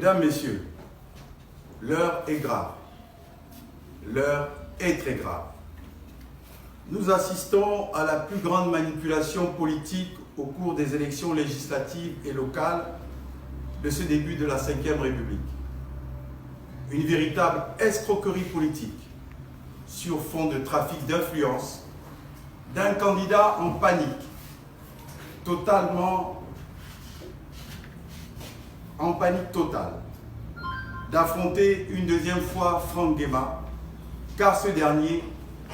Mesdames, Messieurs, l'heure est grave. L'heure est très grave. Nous assistons à la plus grande manipulation politique au cours des élections législatives et locales de ce début de la Ve République. Une véritable escroquerie politique sur fond de trafic d'influence d'un candidat en panique, en panique totale, d'affronter une deuxième fois Franck Guéma, car ce dernier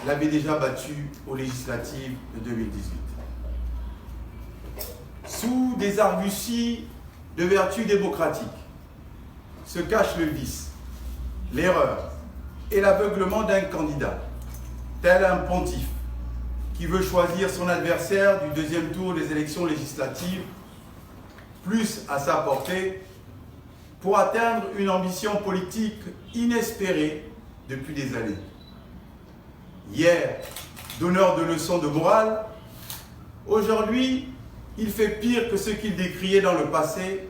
l'avait déjà battu aux législatives de 2018. Sous des arguties de vertu démocratique se cache le vice, l'erreur et l'aveuglement d'un candidat, tel un pontife qui veut choisir son adversaire du deuxième tour des élections législatives, plus à sa portée, pour atteindre une ambition politique inespérée depuis des années. Hier, donneur de leçons de morale, aujourd'hui, il fait pire que ce qu'il décriait dans le passé,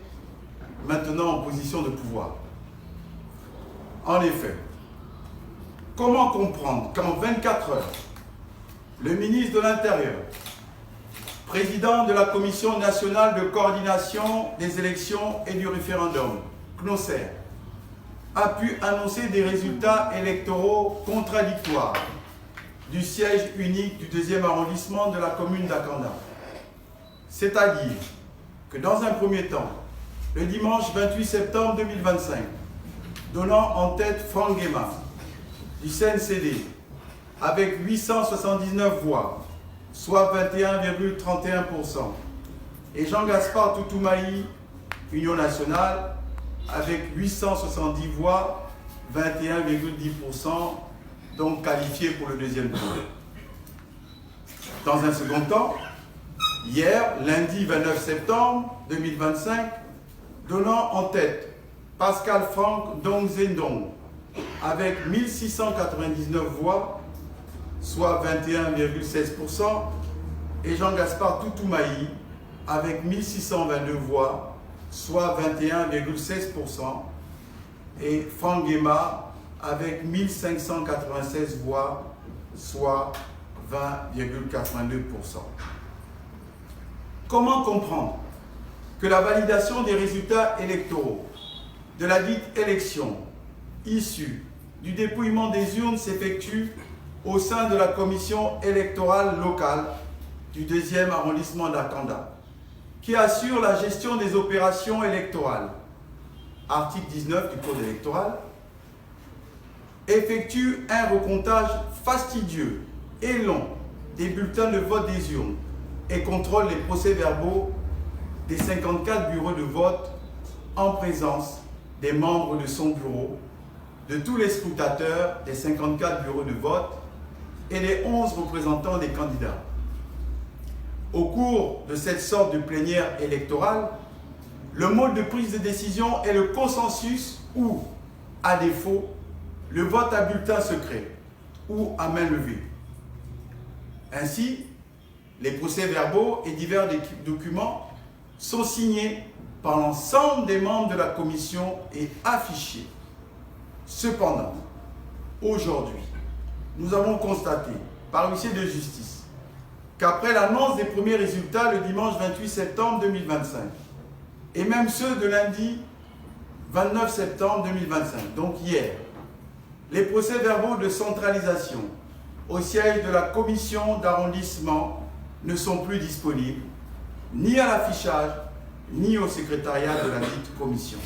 maintenant en position de pouvoir. En effet, comment comprendre qu'en 24 heures, le ministre de l'Intérieur, président de la Commission nationale de coordination des élections et du référendum, CNOSER, a pu annoncer des résultats électoraux contradictoires du siège unique du 2e arrondissement de la commune d'Akanda. C'est-à-dire que dans un premier temps, le dimanche 28 septembre 2025, donnant en tête Franck Guéma du CNCD avec 879 voix, soit 21,31%, et Jean-Gaspard Toutoumaï, Union nationale, avec 870 voix, 21,10%, donc qualifié pour le deuxième tour. Dans un second temps, hier, lundi 29 septembre 2025, donnant en tête Pascal Franck Dongzendong avec 1699 voix, soit 21,16%, et Jean-Gaspard Toutoumaï avec 1622 voix, soit 21,16%, et Franck Guéma avec 1596 voix, soit 20,82%. Comment comprendre que la validation des résultats électoraux de la dite élection issue du dépouillement des urnes s'effectue au sein de la commission électorale locale du 2e arrondissement d'Akanda, qui assure la gestion des opérations électorales, article 19 du Code électoral, effectue un recomptage fastidieux et long des bulletins de vote des urnes et contrôle les procès-verbaux des 54 bureaux de vote en présence des membres de son bureau, de tous les scrutateurs des 54 bureaux de vote et des 11 représentants des candidats. Au cours de cette sorte de plénière électorale, le mode de prise de décision est le consensus ou, à défaut, le vote à bulletin secret ou à main levée. Ainsi, les procès-verbaux et divers documents sont signés par l'ensemble des membres de la commission et affichés. Cependant, aujourd'hui, nous avons constaté, par huissier de justice, qu'après l'annonce des premiers résultats le dimanche 28 septembre 2025, et même ceux de lundi 29 septembre 2025, donc hier, les procès-verbaux de centralisation au siège de la commission d'arrondissement ne sont plus disponibles, ni à l'affichage, ni au secrétariat de la dite commission.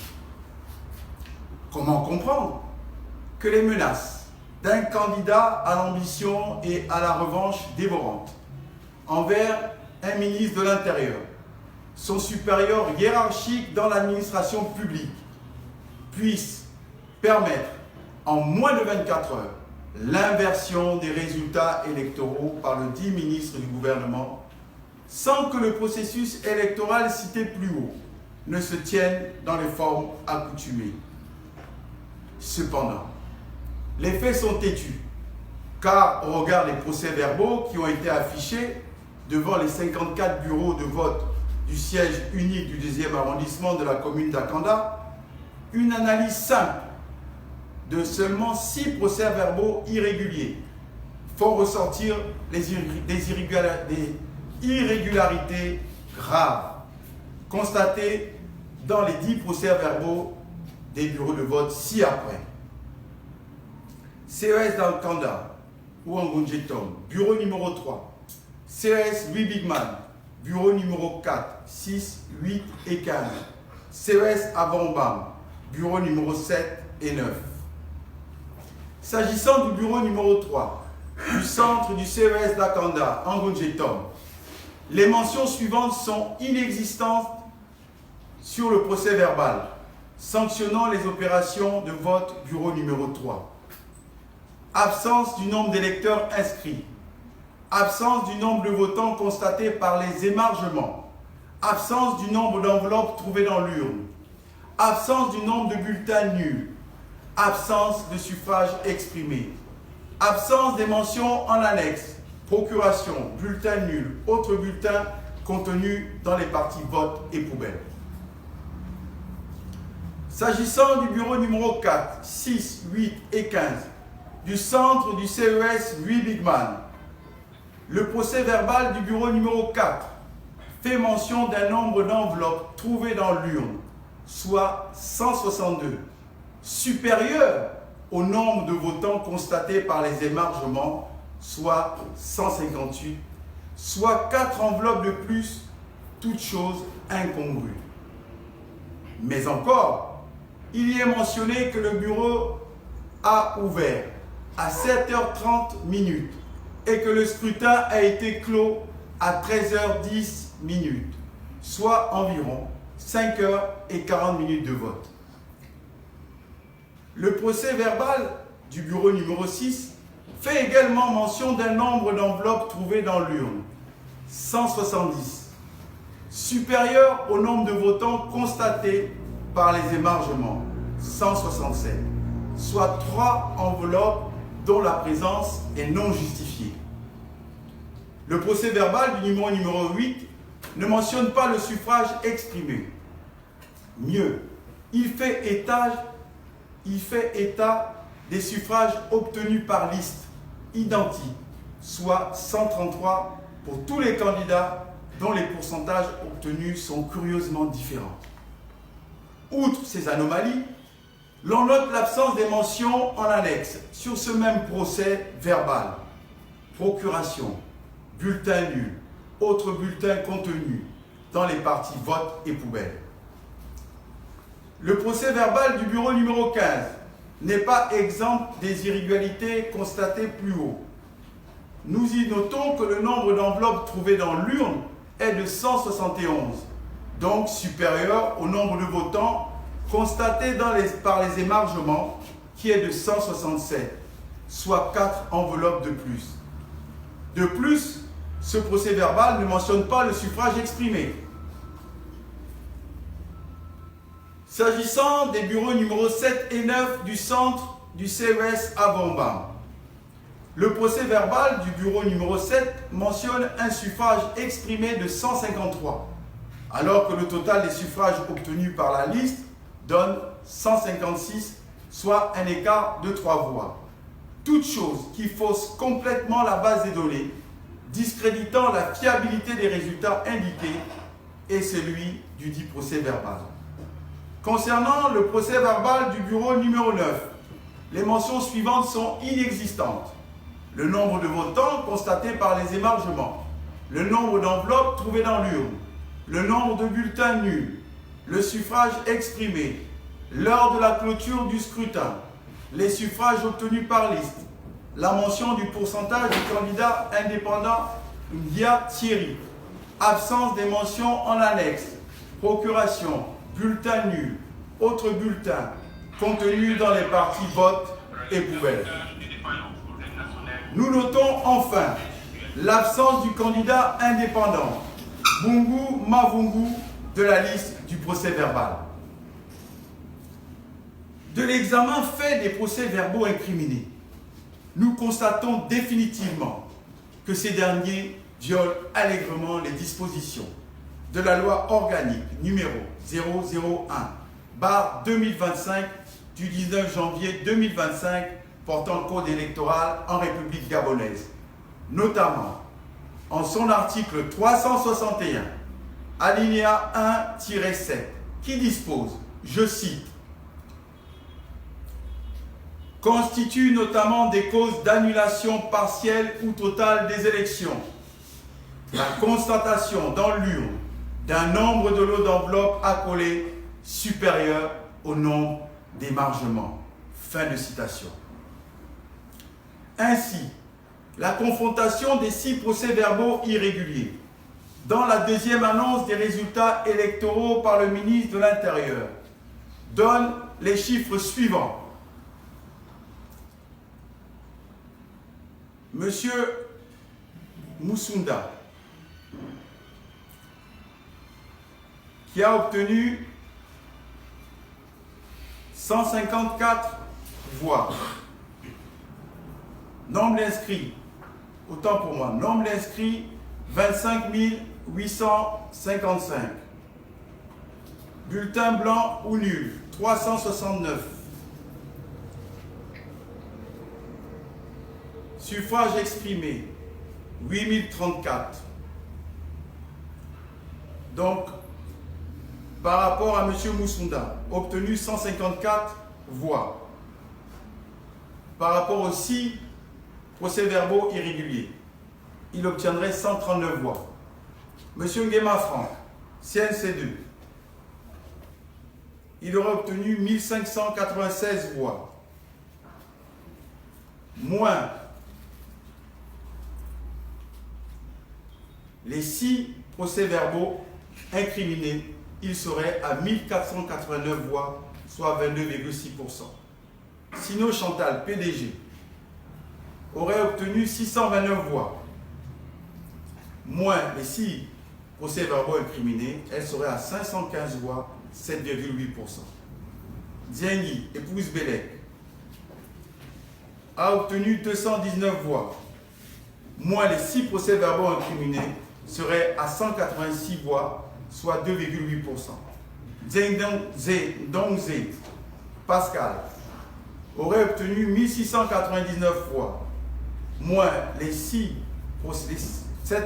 Comment comprendre que les menaces d'un candidat à l'ambition et à la revanche dévorante envers un ministre de l'Intérieur, son supérieur hiérarchique dans l'administration publique, puissent permettre en moins de 24 heures l'inversion des résultats électoraux par le dit ministre du gouvernement, sans que le processus électoral cité plus haut ne se tienne dans les formes accoutumées. Cependant, les faits sont têtus, car au regard des procès-verbaux qui ont été affichés devant les 54 bureaux de vote du siège unique du 2e arrondissement de la commune d'Akanda, une analyse simple de seulement 6 procès-verbaux irréguliers font ressortir des irrégularités graves constatées dans les 10 procès-verbaux des bureaux de vote ci-après. CES d'Alkanda ou Angonjetom, bureau numéro 3. CES Louis Bigman, bureau numéro 4, 6, 8 et 15. CES Abombam, bureau numéro 7 et 9. S'agissant du bureau numéro 3, du centre du CES d'Akanda, Angonjetom, les mentions suivantes sont inexistantes sur le procès verbal, sanctionnant les opérations de vote bureau numéro 3. Absence du nombre d'électeurs inscrits. Absence du nombre de votants constatés par les émargements. Absence du nombre d'enveloppes trouvées dans l'urne. Absence du nombre de bulletins nuls. Absence de suffrage exprimé. Absence des mentions en annexe. Procuration, bulletin nul, autres bulletins contenus dans les parties vote et poubelle. S'agissant du bureau numéro 4, 6, 8 et 15, du centre du CES Louis Bigman, le procès verbal du bureau numéro 4 fait mention d'un nombre d'enveloppes trouvées dans l'urne, soit 162, supérieur au nombre de votants constatés par les émargements, soit 158, soit 4 enveloppes de plus, toutes choses incongrues. Mais encore, il y est mentionné que le bureau a ouvert à 7h30 et que le scrutin a été clos à 13h10, soit environ 5h40 de vote. Le procès verbal du bureau numéro 6 fait également mention d'un nombre d'enveloppes trouvées dans l'urne, 170, supérieur au nombre de votants constatés par les émargements, 167, soit 3 enveloppes dont la présence est non justifiée. Le procès verbal du numéro 8 ne mentionne pas le suffrage exprimé. Mieux, il fait état des suffrages obtenus par liste identique, soit 133 pour tous les candidats dont les pourcentages obtenus sont curieusement différents. Outre ces anomalies, l'on note l'absence des mentions en annexe sur ce même procès verbal. Procuration, bulletin nul, autres bulletins contenus dans les parties vote et poubelle. Le procès verbal du bureau numéro 15 n'est pas exempt des irrégularités constatées plus haut. Nous y notons que le nombre d'enveloppes trouvées dans l'urne est de 171, donc supérieur au nombre de votants constaté par les émargements, qui est de 167, soit 4 enveloppes de plus. De plus, ce procès verbal ne mentionne pas le suffrage exprimé. S'agissant des bureaux numéros 7 et 9 du centre du CES à Bombam, le procès verbal du bureau numéro 7 mentionne un suffrage exprimé de 153, alors que le total des suffrages obtenus par la liste donne 156, soit un écart de 3 voix. Toute chose qui fausse complètement la base des données, discréditant la fiabilité des résultats indiqués et celui du dit procès verbal. Concernant le procès verbal du bureau numéro 9, les mentions suivantes sont inexistantes. Le nombre de votants constatés par les émargements, le nombre d'enveloppes trouvées dans l'urne, le nombre de bulletins nuls, le suffrage exprimé, l'heure de la clôture du scrutin, les suffrages obtenus par liste, la mention du pourcentage du candidat indépendant Ndia Thierry, absence des mentions en annexe, procuration, bulletin nul, autres bulletins contenus dans les parties vote et poubelle. Nous notons enfin l'absence du candidat indépendant Bungu Mavungu de la liste du procès verbal. De l'examen fait des procès-verbaux incriminés, nous constatons définitivement que ces derniers violent allègrement les dispositions de la loi organique numéro 001 2025 du 19 janvier 2025 portant le code électoral en République gabonaise, notamment en son article 361, alinéa 1-7, qui dispose, je cite, « constitue notamment des causes d'annulation partielle ou totale des élections, la constatation dans l'urne d'un nombre de lots d'enveloppes accolés supérieur au nombre d'émargements. » Fin de citation. Ainsi, la confrontation des 6 procès-verbaux irréguliers dans la deuxième annonce des résultats électoraux par le ministre de l'Intérieur donne les chiffres suivants. Monsieur Moussunda, qui a obtenu 154 voix. Nombre d'inscrits, autant pour moi, nombre d'inscrits 25 855. Bulletin blanc ou nul 369. Suffrage exprimé 8034. Donc, par rapport à M. Moussunda, obtenu 154 voix. Par rapport aux 6 procès-verbaux irréguliers, il obtiendrait 139 voix. M. Nguema Franck, CNC2, il aurait obtenu 1596 voix. Moins les 6 procès-verbaux incriminés, il serait à 1489 voix, soit 22,6%. Sino Chantal, PDG, aurait obtenu 629 voix. Moins les 6 procès-verbaux incriminés, elle serait à 515 voix, 7,8%. Diengui, épouse Bélec, a obtenu 219 voix. Moins les 6 procès-verbaux incriminés serait à 186 voix, soit 2,8%. Dongze Pascal aurait obtenu 1699 voix, moins les 7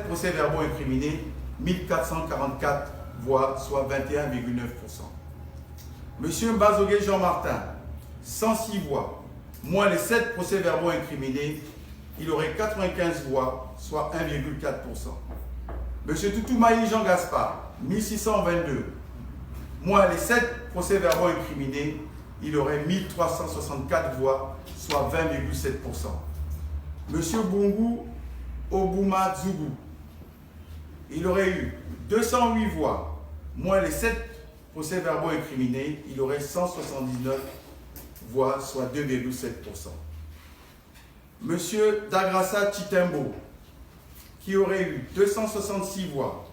procès-verbaux incriminés, 1444 voix, soit 21,9%. Monsieur Mbazogué Jean-Martin, 106 voix, moins les 7 procès-verbaux incriminés, il aurait 95 voix, soit 1,4%. Monsieur Toutoumaï Jean-Gaspard, 1622, moins les 7 procès-verbaux incriminés, il aurait 1364 voix, soit 20,7%. Monsieur Bungu Obuma Zougou, il aurait eu 208 voix, moins les 7 procès-verbaux incriminés, il aurait 179 voix, soit 2,7%. Monsieur Dagrassa Chitembo, qui aurait eu 266 voix,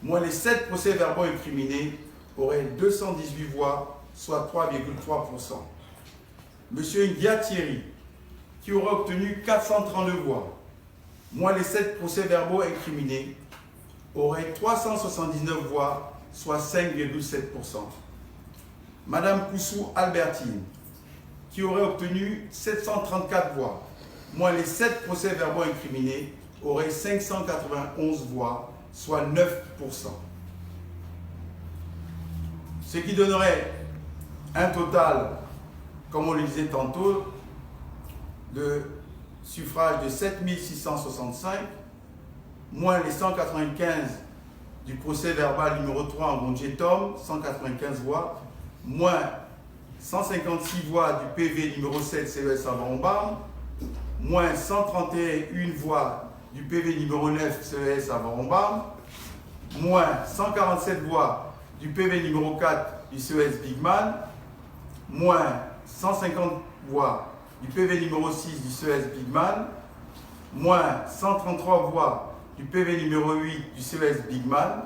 moins les 7 procès-verbaux incriminés, aurait 218 voix, soit 3,3%. Monsieur Ndia Thierry, qui aurait obtenu 432 voix, moins les 7 procès-verbaux incriminés, aurait 379 voix, soit 5,7%. Madame Koussou Albertine, qui aurait obtenu 734 voix, moins les 7 procès-verbaux incriminés, aurait 591 voix, soit 9%. Ce qui donnerait un total, comme on le disait tantôt, de suffrages de 7665, moins les 195 du procès verbal numéro 3 en Gondje Tom, 195 voix, moins 156 voix du PV numéro 7 CES Avarombam, moins 131 voix du PV numéro 9 CES Avarombam, moins 147 voix du PV numéro 4 du CES Bigman, moins 150 voix du PV numéro 6 du CES Bigman, moins 133 voix du PV numéro 8 du CES Bigman,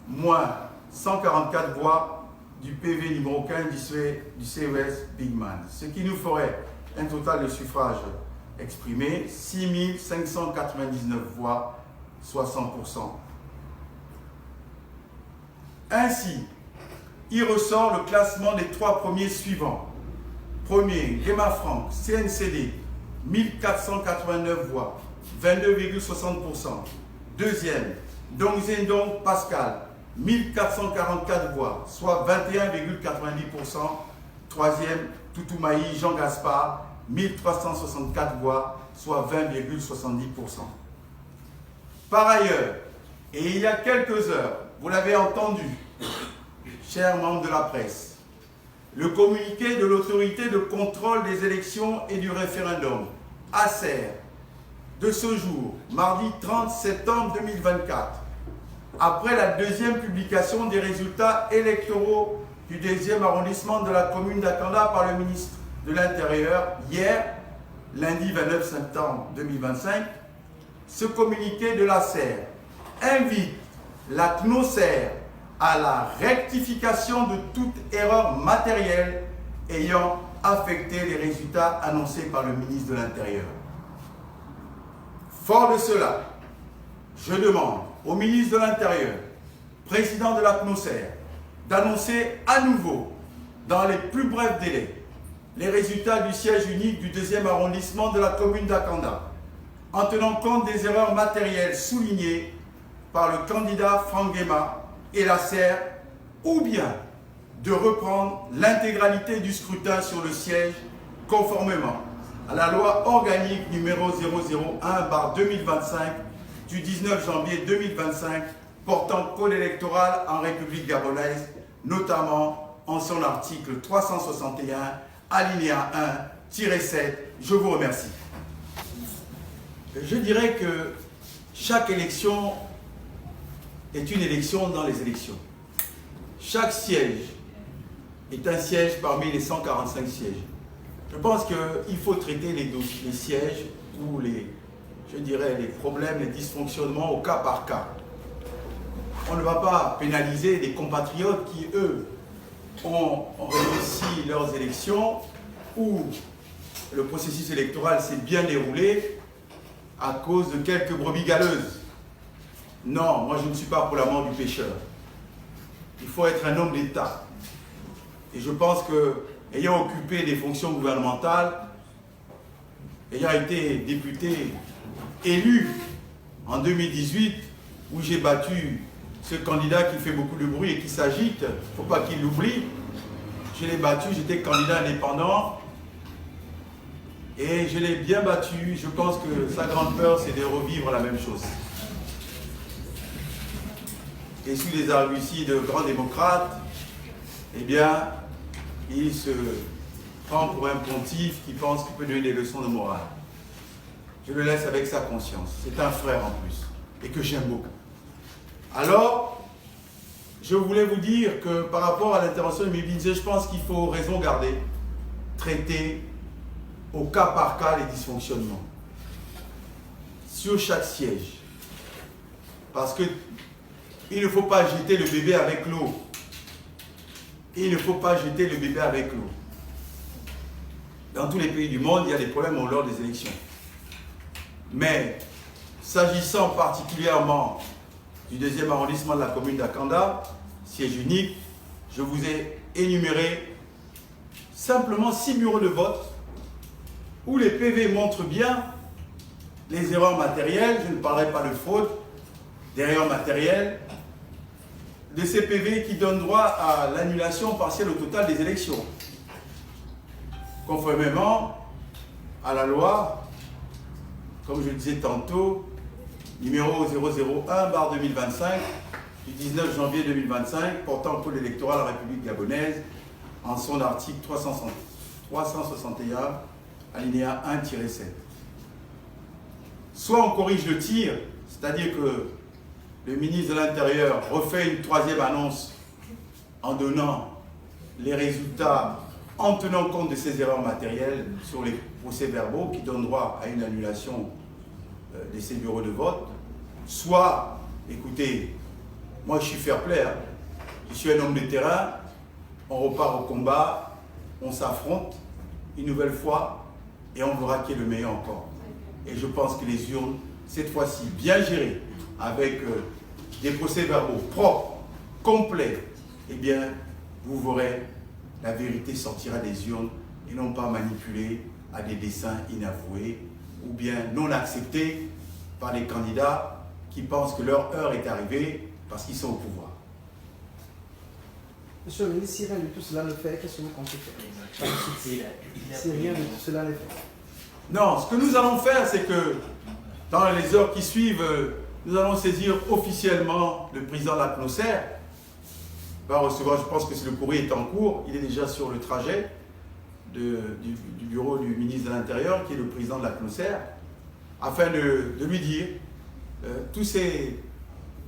moins 144 voix du PV numéro 15 du CES Bigman. Ce qui nous ferait un total de suffrages exprimés, 6599 voix, soit 100%. Ainsi, il ressort le classement des 3 premiers suivants. Premier, Guéma Franck, CNCD, 1489 voix, 22,60%. Deuxième, Dong Zhendong Pascal, 1444 voix, soit 21,90%. Troisième, Toutoumaï Jean Gaspard, 1364 voix, soit 20,70%. Par ailleurs, et il y a quelques heures, vous l'avez entendu, chers membres de la presse, le communiqué de l'autorité de contrôle des élections et du référendum, ACER, de ce jour, mardi 30 septembre 2024, après la deuxième publication des résultats électoraux du 2e arrondissement de la commune d'Akanda par le ministre de l'Intérieur, hier, lundi 29 septembre 2025, ce communiqué de l'ACER invite la CNOSER à la rectification de toute erreur matérielle ayant affecté les résultats annoncés par le ministre de l'Intérieur. Fort de cela, je demande au ministre de l'Intérieur, président de la CNOSER, d'annoncer à nouveau, dans les plus brefs délais, les résultats du siège unique du 2e arrondissement de la commune d'Akanda, en tenant compte des erreurs matérielles soulignées par le candidat Franck Guéma et la CER, ou bien de reprendre l'intégralité du scrutin sur le siège conformément à la loi organique numéro 001/2025 du 19 janvier 2025 portant code électoral en République gabonaise, notamment en son article 361, alinéa 1-7. Je vous remercie. Je dirais que chaque élection est une élection dans les élections. Chaque siège est un siège parmi les 145 sièges. Je pense qu'il faut traiter les sièges ou les problèmes, les dysfonctionnements au cas par cas. On ne va pas pénaliser des compatriotes qui, eux, ont réussi leurs élections, où le processus électoral s'est bien déroulé à cause de quelques brebis galeuses. Non, moi je ne suis pas pour la mort du pécheur. Il faut être un homme d'État. Et je pense que, ayant occupé des fonctions gouvernementales, ayant été député élu en 2018, où j'ai battu ce candidat qui fait beaucoup de bruit et qui s'agite, il ne faut pas qu'il l'oublie. Je l'ai battu, j'étais candidat indépendant et je l'ai bien battu. Je pense que sa grande peur, c'est de revivre la même chose. Et sous les arguties de grands démocrates, eh bien, il se prend pour un pontife qui pense qu'il peut donner des leçons de morale. Je le laisse avec sa conscience. C'est un frère en plus, et que j'aime beaucoup. Alors, je voulais vous dire que par rapport à l'intervention de Mébinze, je pense qu'il faut raison garder, traiter au cas par cas les dysfonctionnements sur chaque siège. Parce que il ne faut pas jeter le bébé avec l'eau. Il ne faut pas jeter le bébé avec l'eau. Dans tous les pays du monde, il y a des problèmes lors des élections. Mais, s'agissant particulièrement du 2e arrondissement de la commune d'Akanda, siège unique, je vous ai énuméré simplement 6 bureaux de vote où les PV montrent bien les erreurs matérielles. Je ne parlerai pas de fraude, d'erreurs matérielles, de ces PV qui donnent droit à l'annulation partielle au total des élections, conformément à la loi, comme je le disais tantôt, numéro 001/2025 du 19 janvier 2025 portant code électoral en République gabonaise en son article 361 alinéa 1-7. Soit on corrige le tir, c'est-à-dire que le ministre de l'Intérieur refait une 3e annonce en donnant les résultats en tenant compte de ces erreurs matérielles sur les procès-verbaux qui donnent droit à une annulation de ces bureaux de vote. Soit, écoutez, moi je suis fair-play, hein. Je suis un homme de terrain, on repart au combat, on s'affronte une nouvelle fois et on verra qui est le meilleur encore. Et je pense que les urnes, cette fois-ci bien gérées, avec des procès-verbaux propres, complets, eh bien, vous verrez, la vérité sortira des urnes et non pas manipulée à des desseins inavoués ou bien non acceptés par les candidats qui pensent que leur heure est arrivée parce qu'ils sont au pouvoir. Monsieur le ministre, si rien de tout cela ne fait, qu'est-ce que vous comptez faire? Si rien de tout cela ne fait. Non, ce que nous allons faire, c'est que dans les heures qui suivent, nous allons saisir officiellement le président de la CNOSER. Il va recevoir, je pense que le courrier est en cours, il est déjà sur le trajet du bureau du ministre de l'Intérieur, qui est le président de la CNOSER, afin de lui dire tous ces,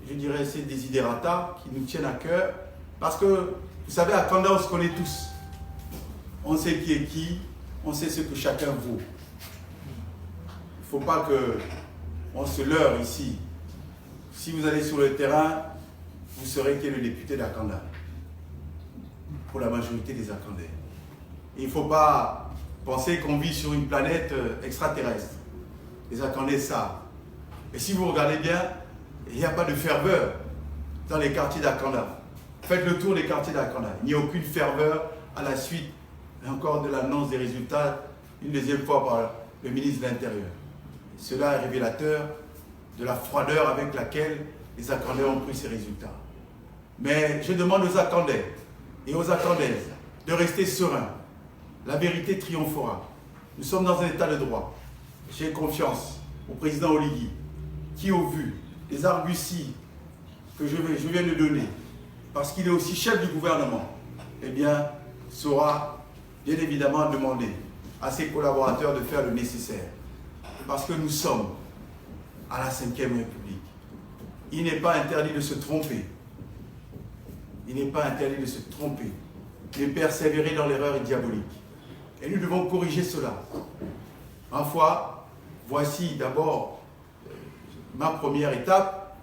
je dirais, ces desiderata qui nous tiennent à cœur. Parce que, vous savez, à Kanda, on se connaît tous. On sait qui est qui, on sait ce que chacun vaut. Il ne faut pas qu'on se leurre ici. Si vous allez sur le terrain, vous saurez qui est le député d'Akanda, pour la majorité des Akandais. Il ne faut pas penser qu'on vit sur une planète extraterrestre. Les Akandais savent. Et si vous regardez bien, il n'y a pas de ferveur dans les quartiers d'Akanda. Faites le tour des quartiers d'Akanda. Il n'y a aucune ferveur à la suite encore de l'annonce des résultats une deuxième fois par le ministre de l'Intérieur. Cela est révélateur de la froideur avec laquelle les Akandais ont pris ces résultats. Mais je demande aux Akandais et aux Akandaises de rester sereins. La vérité triomphera. Nous sommes dans un état de droit. J'ai confiance au président Oligui qui, au vu des arguties que je viens de donner, parce qu'il est aussi chef du gouvernement, eh bien, saura bien évidemment demander à ses collaborateurs de faire le nécessaire. Parce que nous sommes à la 5e République. Il n'est pas interdit de se tromper. Il n'est pas interdit de se tromper. Mais persévérer dans l'erreur est diabolique. Et nous devons corriger cela. Ma foi, voici d'abord ma première étape,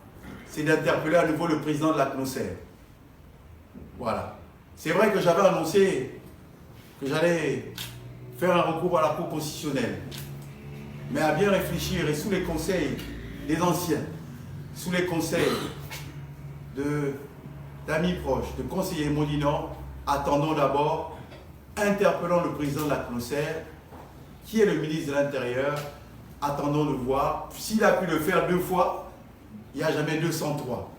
c'est d'interpeller à nouveau le président de la CNOSER. Voilà. C'est vrai que j'avais annoncé que j'allais faire un recours à la Cour constitutionnelle. Mais à bien réfléchir et sous les conseils des anciens, sous les conseils d'amis proches, de conseillers Molinan, attendons d'abord, interpellons le président de la CNOSER, qui est le ministre de l'Intérieur, attendons de voir. S'il a pu le faire 2 fois, il n'y a jamais 203.